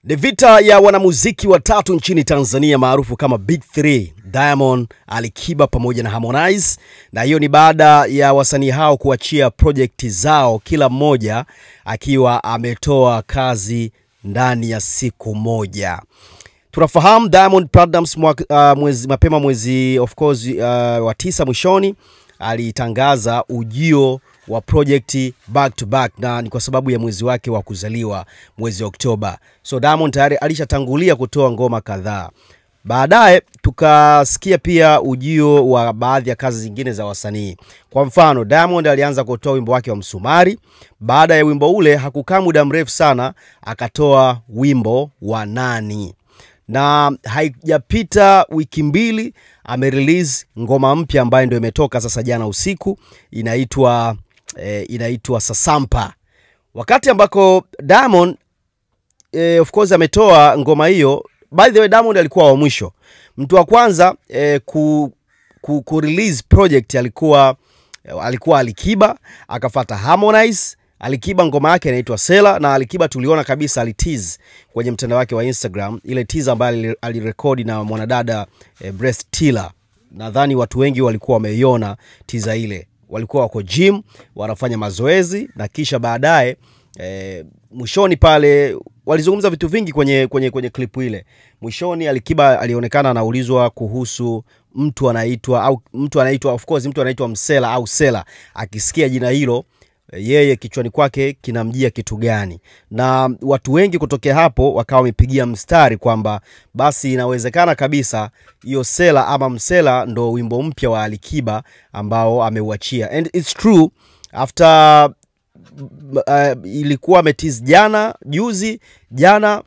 Ni vita ya wanamuziki watatu nchini Tanzania maarufu kama Big 3, Diamond, Alikiba pamoja na Harmonize, na hiyo ni baada ya wasanii hao kuachia project zao kila mmoja akiwa ametoa kazi ndani ya siku moja. Tunafahamu Diamond Platnumz mapema mwezi of course wa 9 mwishoni alitangaza ujio wa project back to back, na ni kwa sababu ya mwezi wake wa kuzaliwa mwezi Oktoba. So Diamond tayari alishatangulia kutoa ngoma kadhaa. Baadaye tukasikia pia ujio wa baadhi ya kazi zingine za wasanii. Kwa mfano, Diamond alianza kutoa wimbo wake wa Msumari. Baada ya wimbo ule hakukaa muda mrefu sana akatoa wimbo wa Nani. Na haijapita wiki mbili amerelease ngoma mpya ambayo ndio imetoka sasa jana usiku, inaitwa Sasampa. Wakati ambako Diamond of course ametoa ngoma hiyo, by the way Diamond alikuwa wa mwisho. Mtu wa kwanza ku release project alikuwa Alikiba, akafuata Harmonize. Alikiba ngoma yake inaitwa Sela, na Alikiba tuliona kabisa alitease kwenye mtandao wake wa Instagram, ile teaser ambayo alirekodi na mwanadada Breast Tiller. Nadhani watu wengi walikuwa wameiona teaser ile. Walikuwa wako gym wanafanya mazoezi, na kisha baadaye mwishoni pale walizungumza vitu vingi kwenye clip ile. Mwishoni Alikiba alionekana anaulizwa kuhusu mtu anaitwa of course mtu anaitwa Msela au Sela. Akisikia jina hilo yeye kichwani kwake kinamjia kitu gani? Na watu wengi kutokea hapo wakawa wamepigia mstari kwamba basi inawezekana kabisa hiyo Sela ama Msela ndo wimbo mpya wa Alikiba ambao ameuachia. And it's true, after ilikuwa ametease jana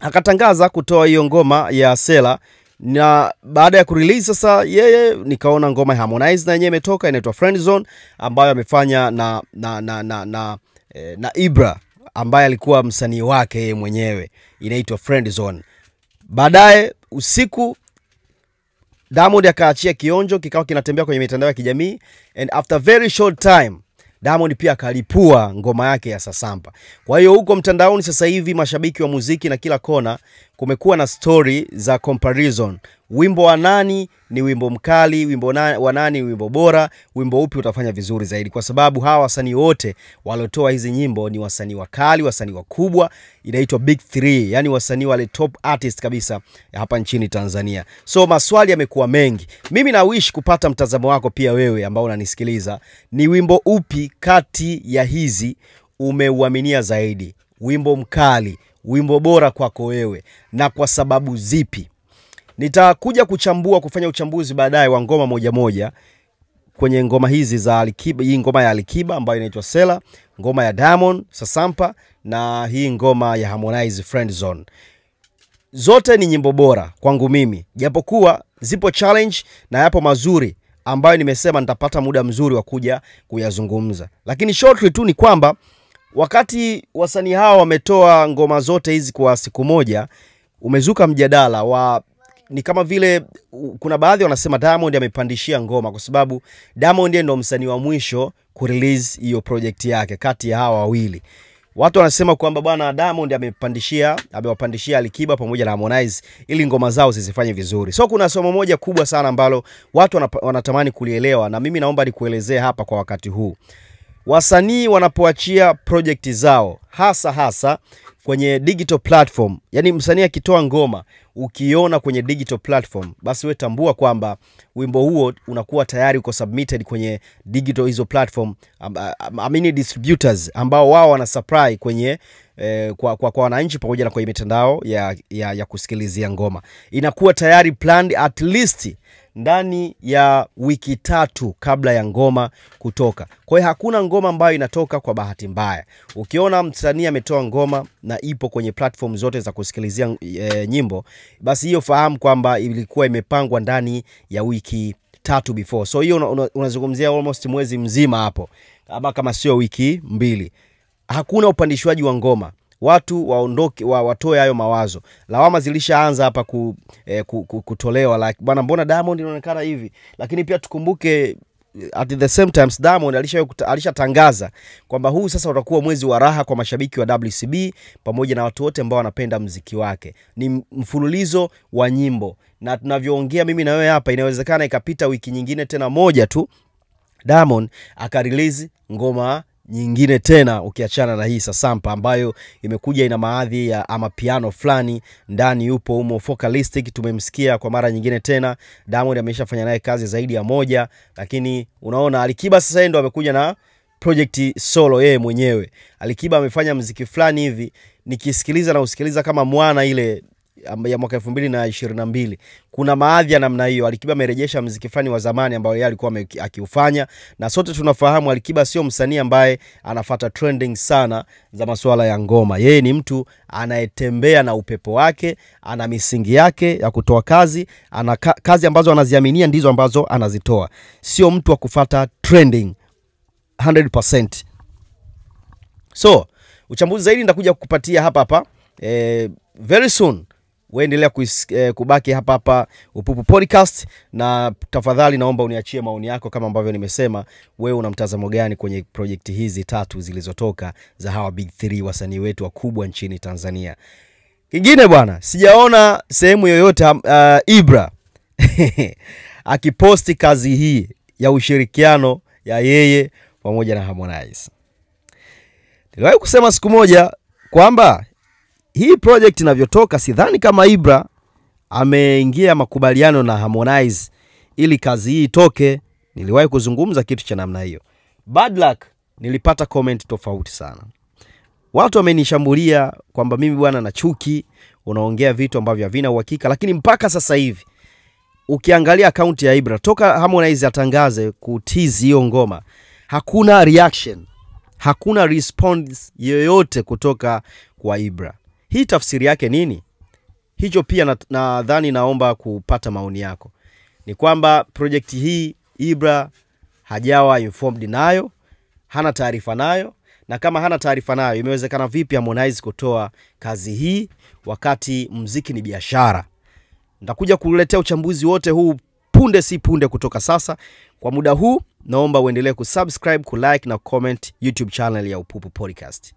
akatangaza kutoa hiyo ngoma ya Sela. Na baada ya kurelease sasa yeye nikaona ngoma ya Harmonize na yenyewe imetoka, inaitwa Friend Zone, ambayo amefanya na Ibra ambaye alikuwa msanii wake yeye mwenyewe, inaitwa Friend Zone. Baadaye usiku Diamond akaachia kionjo kikao kinatembea kwenye mitandao ya kijamii, and after very short time Diamond pia kalipua ngoma yake ya Sasampa. Kwa hiyo huko mtandaoni sasa hivi mashabiki wa muziki na kila kona kumekuwa na story za comparison. Wimbo wa Nani ni wimbo mkali, wimbo wa Nani ni wimbo bora, wimbo upi utafanya vizuri zaidi? Kwa sababu hawa wasanii wote waliotoa hizi nyimbo ni wasanii wakali, wasanii wakubwa, inaitwa Big 3, yani wasanii wale top artist kabisa hapa nchini Tanzania. So maswali yamekuwa mengi. Mimi na wish kupata mtazamo wako pia wewe ambao unanisikiliza. Ni wimbo upi kati ya hizi umeuaminia zaidi? Wimbo mkali, wimbo bora kwako wewe, na kwa sababu zipi? Nitakuja kufanya uchambuzi baadaye wa ngoma moja moja kwenye ngoma hizi za Alikiba. Hii ngoma ya Alikiba ambayo inaitwa Sela, ngoma ya Diamond Sasampa, na hii ngoma ya Harmonize Friend Zone. Zote ni nyimbo bora kwangu mimi, japokuwa zipo challenge na yapo mazuri ambayo nimesema nitapata muda mzuri wa kuja kuyazungumza. Lakini shortly tu ni kwamba wakati wasanii hao wametoa ngoma zote hizi kwa siku moja, umezuka mjadala ni kama vile kuna baadhi wanasema Diamond amepandishia ngoma, kwa sababu Diamond ndio msanii wa mwisho kurelease hiyo project yake kati ya hawa wawili. Watu wanasema kwamba bwana Diamond amewapandishia Alikiba pamoja na Harmonize ili ngoma zao zisifanye vizuri. So kuna somo moja kubwa sana ambalo watu wanatamani kulielewa, na mimi naomba nikuelezee hapa kwa wakati huu. Wasanii wanapoachia project zao hasa kwenye digital platform, yani msanii akitoa ngoma ukiona kwenye digital platform, basi wewe tambua kwamba wimbo huo unakuwa tayari uko submitted kwenye digital hizo platform, distributors ambao wao wana supply kwenye kwa wananchi pamoja na kwenye mitandao ya kusikilizia ngoma. Inakuwa tayari planned at least ndani ya wiki 3 kabla ya ngoma kutoka. Kwa hiyo hakuna ngoma ambayo inatoka kwa bahati mbaya. Ukiona msanii ametoa ngoma na ipo kwenye platform zote za kusikilizia nyimbo, basi hiyo fahamu kwamba ilikuwa imepangwa ndani ya wiki 3 before. So hiyo unazungumzia almost mwezi mzima hapo, ama kama sio wiki 2. Hakuna upandishwaji wa ngoma. Watu waondoke, watoe hayo mawazo. Lawama zilishaanza hapa kutolewa, like bwana mbona Diamond inaonekana hivi. Lakini pia tukumbuke at the same time Diamond alishatangaza kwamba huu sasa utakuwa mwezi wa raha kwa mashabiki wa WCB pamoja na watu wote ambao wanapenda muziki wake. Ni mfululizo wa nyimbo, na tunavyoongea mimi na wewe hapa inawezekana ikapita wiki nyingine tena moja tu Diamond akarelease ngoma nyingine tena, ukiachana na hii Sasampa ambayo imekuja ina maadhi ya ama piano fulani ndani, yupo humo vocalistic. Tumemsikia kwa mara nyingine tena. Diamond ameshafanya naye kazi zaidi ya moja, lakini unaona Alikiba sasa ndo amekuja na project solo yeye mwenyewe. Alikiba amefanya muziki fulani hivi nikisikiliza na usikiliza kama mwana ile ya mwaka 2022. Kuna maadhi ya namna hiyo. Alikiba amerejesha muziki fulani wa zamani ambao yeye alikuwa akiufanya, na sote tunafahamu Alikiba sio msanii ambaye anafuata trending sana za masuala ya ngoma. Yeye ni mtu anayetembea na upepo wake, ana misingi yake ya kutoa kazi, ana kazi ambazo anaziaminia ndizo ambazo anazitoa. Sio mtu wa kufuata trending 100%. So, uchambuzi zaidi nitakuja kukupatia hapa very soon. Uendelea kubaki hapa Upupu Podcast, na tafadhali naomba uniachie maoni yako kama ambavyo nimesema. Wewe una mtazamo gani kwenye project hizi 3 zilizotoka za hawa Big 3 wasanii wetu wakubwa nchini Tanzania? Kingine bwana, sijaona sehemu yoyote Ibra akiposti kazi hii ya ushirikiano ya yeye pamoja na Harmonize. Niliwahi kusema siku moja kwamba hii project inavyotoka sidhani kama Ibra ameingia makubaliano na Harmonize ili kazi hii itoke. Niliwahi kuzungumza kitu cha namna hiyo. Bad luck, nilipata comment tofauti sana. Watu wamenishambulia kwamba mimi bwana na chuki, unaongea vitu ambavyo havina uhakika, lakini mpaka sasa hivi ukiangalia account ya Ibra toka Harmonize atangaze kutizi hiyo ngoma, hakuna reaction, hakuna response yoyote kutoka kwa Ibra. Hii tafsiri yake nini? Hicho pia nadhani naomba kupata maoni yako. Ni kwamba project hii Ibra hajawa informed nayo, hana taarifa nayo, na kama hana taarifa nayo imewezekana vipi Harmonize kutoa kazi hii wakati muziki ni biashara? Nitakuja kukuletea uchambuzi wote huu punde si punde kutoka sasa. Kwa muda huu naomba uendelee kusubscribe, kulike na comment YouTube channel ya Upupu Podcast.